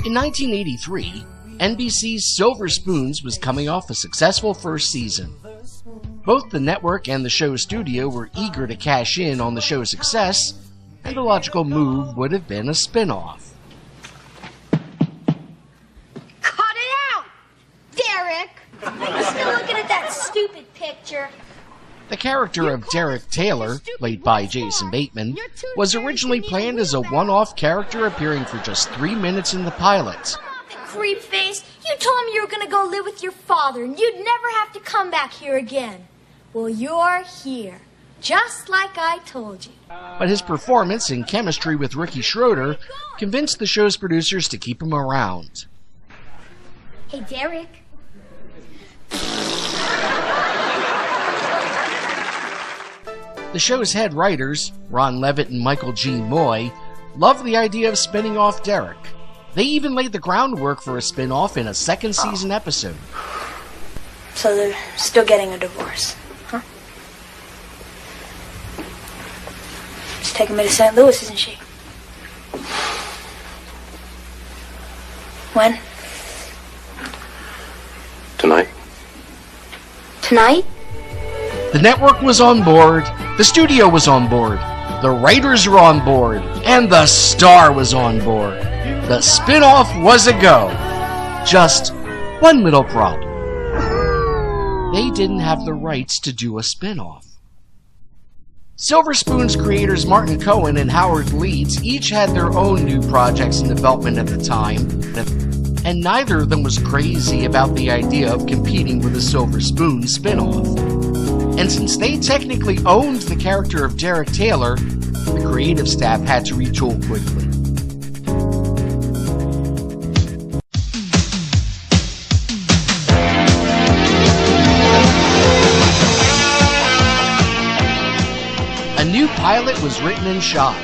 In 1983, NBC's Silver Spoons was coming off a successful first season. Both the network and the show's studio were eager to cash in on the show's success, and the logical move would have been a spin-off. Cut it out! Derek! I'm still looking at that stupid picture. The character of Derek Taylor, played by Jason Bateman, was originally planned as a one-off character appearing for just 3 minutes in the pilot. Creep face, you told me you were gonna go live with your father and you'd never have to come back here again. Well, you're here, just like I told you. But his performance and chemistry with Ricky Schroeder convinced the show's producers to keep him around. Hey, Derek. The show's head writers, Ron Levitt and Michael G. Moy, loved the idea of spinning off Derek. They even laid the groundwork for a spin-off in a second season episode. So they're still getting a divorce, huh? She's taking me to St. Louis, isn't she? When? Tonight. Tonight? The network was on board, the studio was on board, the writers were on board, and the star was on board. The spin-off was a go. Just one little problem. They didn't have the rights to do a spin-off. Silver Spoon's creators Martin Cohen and Howard Leeds each had their own new projects in development at the time, and neither of them was crazy about the idea of competing with a Silver Spoon spin-off. And since they technically owned the character of Derek Taylor, the creative staff had to retool quickly. A new pilot was written and shot.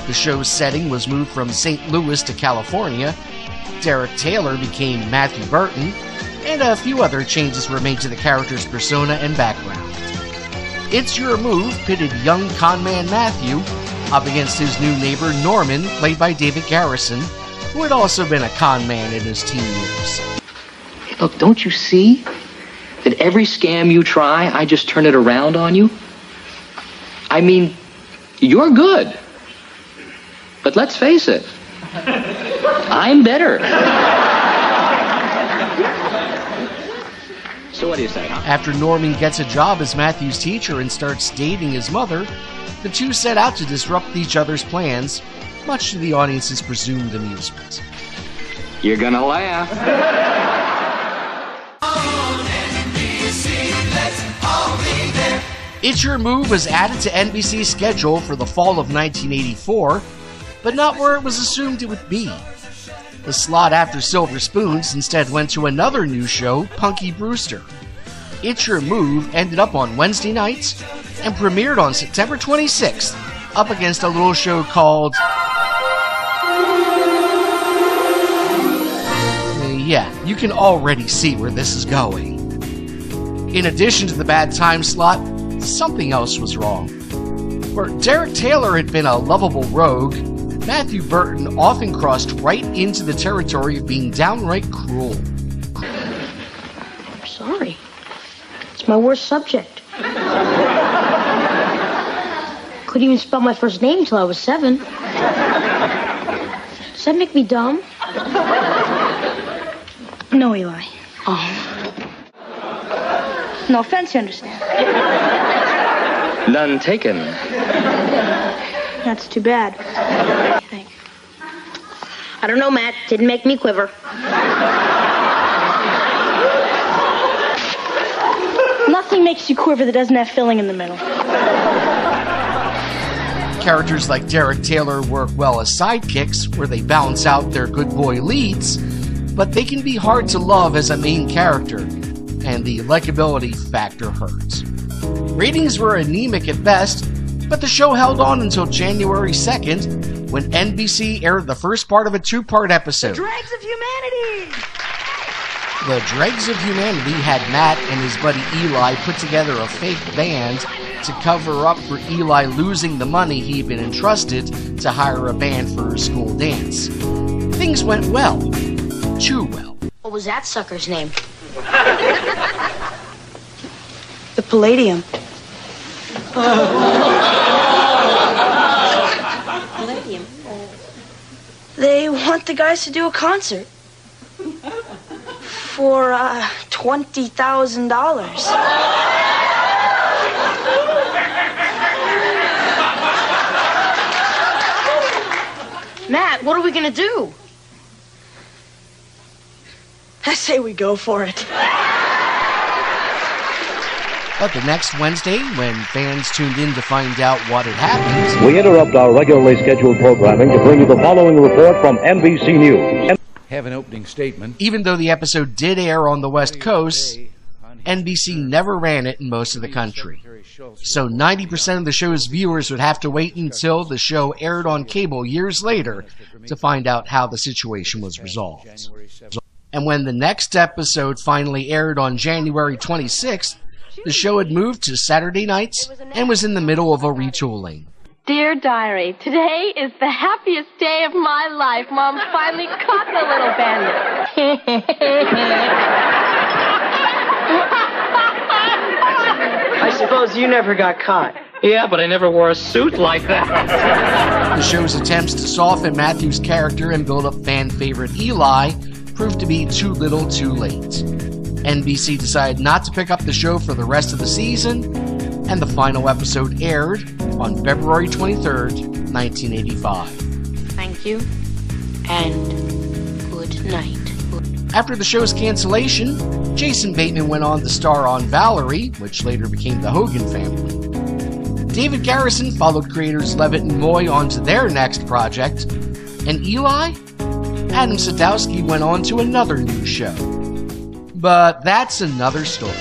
The show's setting was moved from St. Louis to California. Derek Taylor became Matthew Burton, and a few other changes were made to the character's persona and background. It's Your Move pitted young conman Matthew up against his new neighbor Norman, played by David Garrison, who had also been a conman in his teen years. Hey, look, don't you see that every scam you try, I just turn it around on you? I mean, you're good. But let's face it, I'm better. So what do you say, huh? After Norman gets a job as Matthew's teacher and starts dating his mother, the two set out to disrupt each other's plans, much to the audience's presumed amusement. You're gonna laugh. It's Your Move was added to NBC's schedule for the fall of 1984, but not where it was assumed it would be. The slot after Silver Spoons instead went to another new show, Punky Brewster. It's Your Move ended up on Wednesday nights and premiered on September 26th, up against a little show called... Yeah, you can already see where this is going. In addition to the bad time slot, something else was wrong. Where Derek Taylor had been a lovable rogue, Matthew Burton often crossed right into the territory of being downright cruel. I'm sorry. It's my worst subject. Couldn't even spell my first name until I was 7. Does that make me dumb? No, Eli. Oh. No offense, you understand. None taken. That's too bad. What do you think? I don't know, Matt. Didn't make me quiver. Nothing makes you quiver that doesn't have filling in the middle. Characters like Derek Taylor work well as sidekicks, where they balance out their good boy leads, but they can be hard to love as a main character, and the likability factor hurts. Ratings were anemic at best, but the show held on until January 2nd, when NBC aired the first part of a 2-part episode. The Dregs of Humanity! The Dregs of Humanity had Matt and his buddy Eli put together a fake band to cover up for Eli losing the money he'd been entrusted to hire a band for her school dance. Things things went well. Too well. What was that sucker's name? The Palladium. Palladium. They want the guys to do a concert for $20,000. Matt, what are we gonna do? I say we go for it. But the next Wednesday, when fans tuned in to find out what had happened, We interrupt our regularly scheduled programming to bring you the following report from NBC News. Have an opening statement. even though the episode did air on the West Coast, NBC never ran it in most of the country. So 90% of the show's viewers would have to wait until the show aired on cable years later to find out how the situation was resolved. And when the next episode finally aired on January 26th, the show had moved to Saturday nights and was in the middle of a retooling. Dear Diary, today is the happiest day of my life. Mom finally caught the little bandit. I suppose you never got caught. Yeah, but I never wore a suit like that. The show's attempts to soften Matthew's character and build up fan favorite Eli proved to be too little too late. NBC decided not to pick up the show for the rest of the season, and the final episode aired on February 23rd, 1985. Thank you. And good night. After the show's cancellation, Jason Bateman went on to star on Valerie, which later became the Hogan Family. David Garrison followed creators Levitt and Moy onto their next project, and Eli? Adam Sadowski went on to another new show. But that's another story.